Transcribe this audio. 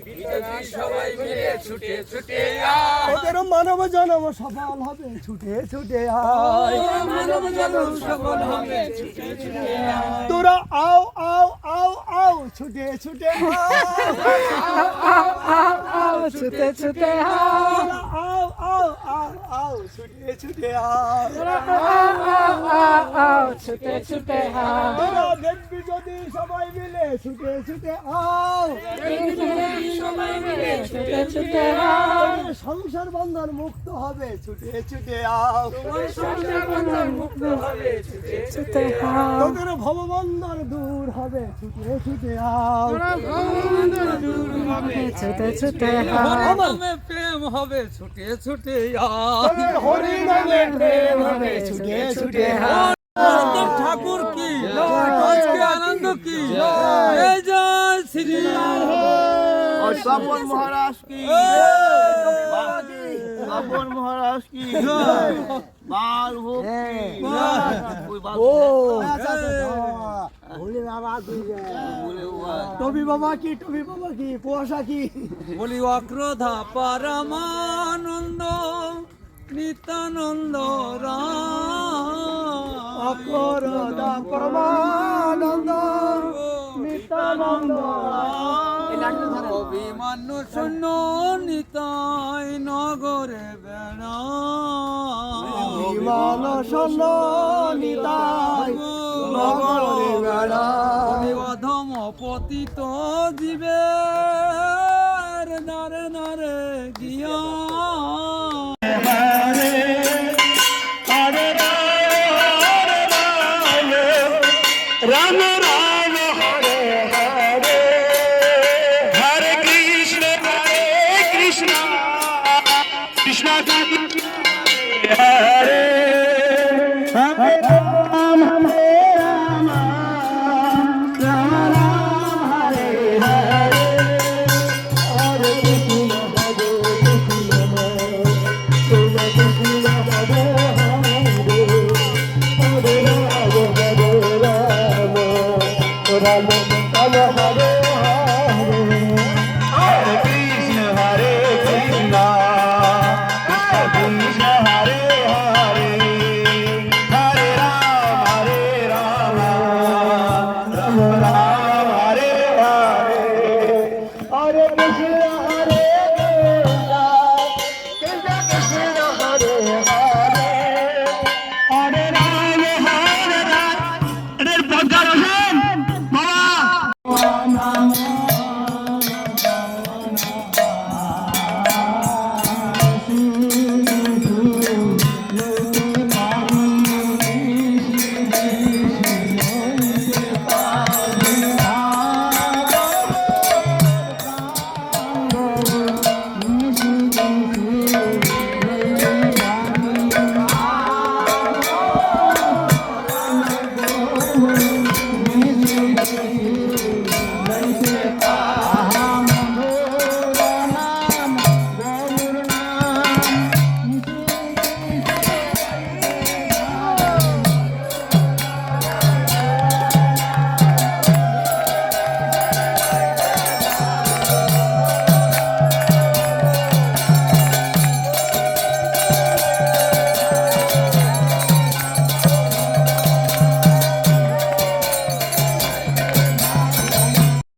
সবাই মিলে ছুটে ছুটে ওদের মানব জনম সফল হবে ছুটে ছুটে আয় মানব জনম সফল হবে ছুটে ছুটে তোরা আও আও আও আও ছুটে ছুটে আও ছুটে ছুটে আও আও আও আও ছুটে ছুটে আও ছুটে ছুটে তোরা দেখবি যদি সবাই মিলে ছুটে ছুটে আও সবাই মিলে ছুটে ছুটে সংসার বন্ধন মুক্ত হবে ছুটে ছুটে আও সংসার বন্ধন মুক্ত হবে ছুটে ছুটে তোদের ভববন্ধন দূর হবে ছুটে ছুটে আও ছুটে ছুটে নামে প্রেম হবে ছুটে ছুটে তোদের হরি নামে প্রেম হবে ছুটে ছুটে ঠাকুর কি আজকে আনন্দ কি এই জয় শ্রী স্বপন মহারাজ কি স্বপন মহারাজ কি বাল ভোগ ও ভোলে বাবা কি টবি বাবা কি কুয়াশা কি বলি অক্রোধা পরমানন্দ নিত্যানন্দ অপরদা পরমানন্দ নিত্যানন্দ অভিমান্য শূন্য নিতাই নগরে বেড়া বিমান সন্ন নিতাই নগরে বেড়া অধম পতিত জীবের নারে নারে গিয়া রাম রাম হরে হরে হরে কৃষ্ণ কৃষ্ণ কৃষ্ণ হরে হরে রাম রাম রাম হরে হরে হরে কৃষ্ণ কৃষ্ণ হরে রাম রাম হরে হরে হরে কৃষ্ণ হরে কৃষ্ণ কৃষ্ণ কৃষ্ণ হরে হরে হরে রাম রাম রাম হরে হরে হরে কৃষ্ণ